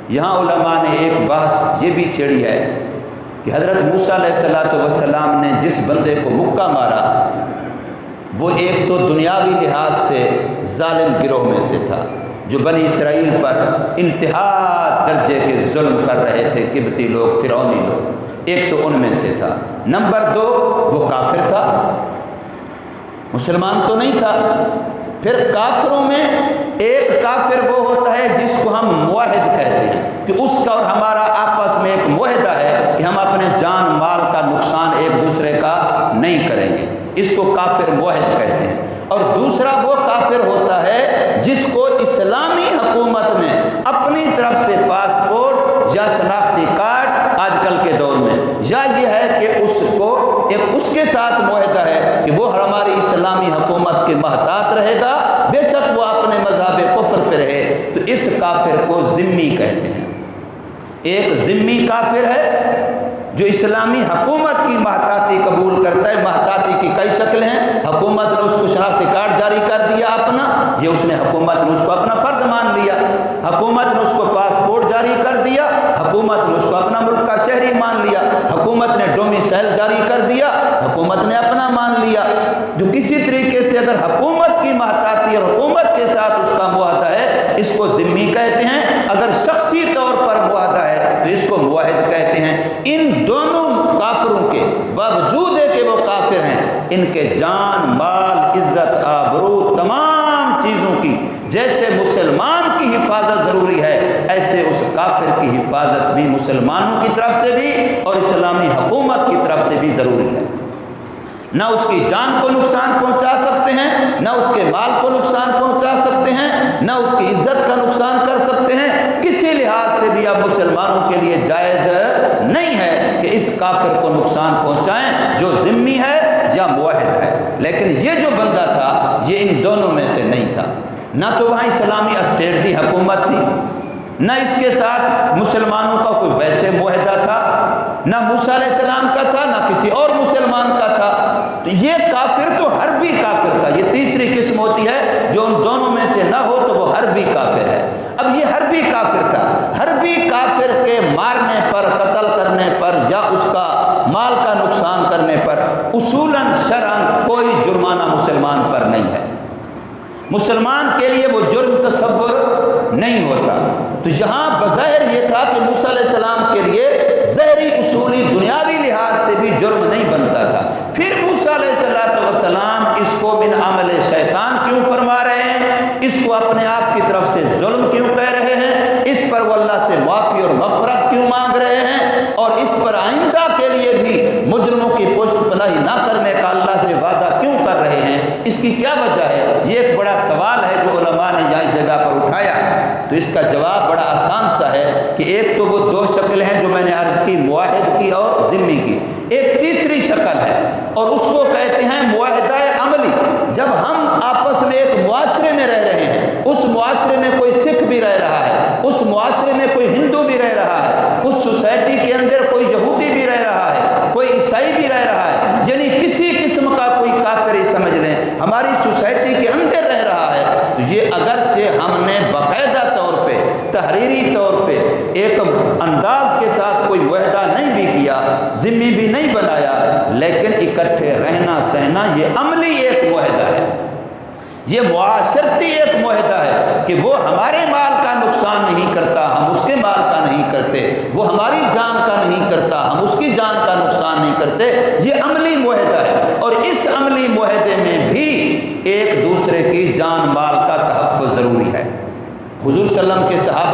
یہاں علماء نے ایک بحث یہ بھی چھیڑی ہے کہ حضرت موسیٰ علیہ السلام نے جس بندے کو مکہ مارا وہ ایک تو دنیاوی لحاظ سے ظالم گروہ میں سے تھا جو بنی اسرائیل پر انتہا درجے کے ظلم کر رہے تھے، قبطی لوگ، فرعونی لوگ، ایک تو ان میں سے تھا۔ نمبر 2 وہ کافر تھا، مسلمان تو نہیں تھا۔ پھر کافروں میں ایک کافر وہ ہوتا ہے جس کو ہم موحد کہتے ہیں کہ اس کا اور ہمارا آپس میں ایک معاہدہ ہے کہ ہم اپنے جان مال کا نقصان ایک دوسرے کا نہیں کریں گے، اس کو کافر موحد کہتے ہیں۔ اور دوسرا وہ کافر ہوتا ہے جس کو اسلامی حکومت نے اپنی طرف سے پاسپورٹ یا شناختی کارڈ آج کل کے دور میں، یا یہ ہے کہ اس کے ساتھ معاہدہ ہے کہ وہ ہماری اسلامی حکومت کے محتاط رہے گا، بے شک وہ اپنے مذہب کفر پہ رہے، تو اس کافر کو ذمی کہتے ہیں۔ ایک ذمی کافر ہے جو اسلامی حکومت کی محتاطی قبول کرتا ہے۔ محتاطی کی کئی شکلیں ہیں، حکومت نے اس کو شناختی کارڈ جاری کر دیا اپنا، یہ اس نے حکومت نے اس کو اپنا فرد مان لیا، حکومت نے اس کو پاسپورٹ جاری کر دیا، حکومت نے اس کو اپنا ملک کا شہری مان لیا، حکومت نے ڈومیسائل جاری کر دیا، حکومت نے اپنا مان لیا۔ جو کسی طریقے سے اگر حکومت کی محتاطی اور حکومت کے ساتھ اس کا معاہدہ ہے، اس کو ذمی کہتے ہیں۔ اگر شخصی طور پر معاہدہ ہے تو اس کو موحد کہتے ہیں۔ ان دونوں کافروں کے باوجود ہے کہ وہ کافر ہیں، ان کے جان مال عزت آبرو تمام چیزوں کی جیسے مسلمان کی حفاظت ضروری ہے، ایسے اس کافر کی حفاظت بھی مسلمانوں کی طرف سے بھی اور اسلامی حکومت کی طرف سے بھی ضروری ہے۔ نہ اس کی جان کو نقصان پہنچا سکتے ہیں، نہ اس کے مال کو نقصان پہنچا سکتے ہیں، نہ اس کی عزت کا نقصان کر سکتے ہیں۔ کسی لحاظ سے بھی اب مسلمانوں کے لیے جائز نہیں ہے کہ اس کافر کو نقصان پہنچائیں جو ذمی ہے یا موحد ہے۔ لیکن یہ جو بندہ تھا یہ ان دونوں میں سے نہیں تھا، نہ تو وہاں اسلامی اسٹیٹ دی حکومت تھی، نہ اس کے ساتھ مسلمانوں کا کوئی ویسے معاہدہ تھا، نہ موسیٰ علیہ السلام کا تھا، نہ کسی اور مسلمان کا تھا۔ تو یہ کافر تو حربی کافر تھا۔ یہ تیسری قسم ہوتی ہے جو ان دونوں میں سے نہ ہو تو وہ حربی کافر ہے۔ اب یہ حربی کافر تھا، حربی کافر کے مارنے پر، قتل کرنے پر یا اس کا مال کا نقصان کرنے پر اصولاً شرعاً کوئی جرمانہ مسلمان پر نہیں ہے، مسلمان کے لیے وہ جرم تصور نہیں ہوتا۔ تو یہاں بظاہر یہ تھا کہ موسیٰ علیہ السلام کے لیے ظاہری اصولی دنیاوی لحاظ سے بھی جرم نہیں بنتا تھا۔ پھر موسیٰ علیہ السلام اس کو من عمل شیطان کیوں فرما رہے ہیں، اس کو اپنے آپ کی طرف سے ظلم کیوں کہہ رہے ہیں، اس پر وہ اللہ سے معافی اور مغفرت کیوں مانگ رہے ہیں، اور اس پر آئندہ کے لیے بھی مجرموں کی پشت پناہی نہ کرنے کا اللہ سے وعدہ کیوں کر رہے ہیں، اس کی کیا وجہ ہے؟ یہ ایک بڑا سوال ہے جو علماء نے یہاں اس جگہ پر اٹھایا۔ تو اس کا جواب بڑا آسان سا ہے کہ ایک تو وہ دو شکلیں ہیں جو میں نے عرض کی، معاہد کی اور ذمی کی۔ ایک تیسری شکل ہے اور اس کو کہتے ہیں معاہدہ عملی۔ جب ہم آپس میں ایک معاشرے میں رہ رہے ہیں، اس معاشرے میں کوئی سکھ بھی رہ رہا ہے، اس معاشرے میں کوئی ہندو بھی رہ رہا ہے، اس سوسائٹی کے اندر کوئی یہودی بھی رہ رہا ہے، کوئی عیسائی بھی رہ رہا ہے، یعنی کسی قسم کا کوئی کافر ہی سمجھ لیں ہماری سوسائٹی کے اندر رہ رہا ہے، تو یہ اگرچہ ہم نے باقاعدہ طور پہ تحریری طور پہ ایک انداز کے ساتھ کوئی معاہدہ نہیں بھی کیا، ذمی بھی نہیں بنایا، لیکن اکٹھے رہنا سہنا یہ عملی ایک معاہدہ ہے، یہ معاشرتی ایک معاہدہ ہے کہ وہ ہمارے مال کا نقصان نہیں کرتا، ہم اس کے مال کا نہیں کرتے، وہ ہماری جان کا نہیں کرتا، ہم اس کی جان کا نقصان نہیں کرتے۔ یہ عملی معاہدہ ہے، اور اس عملی معاہدے میں بھی ایک دوسرے کی جان مال کا تحفظ ضروری ہے۔ حضور صلی اللہ علیہ وسلم کے صحابہ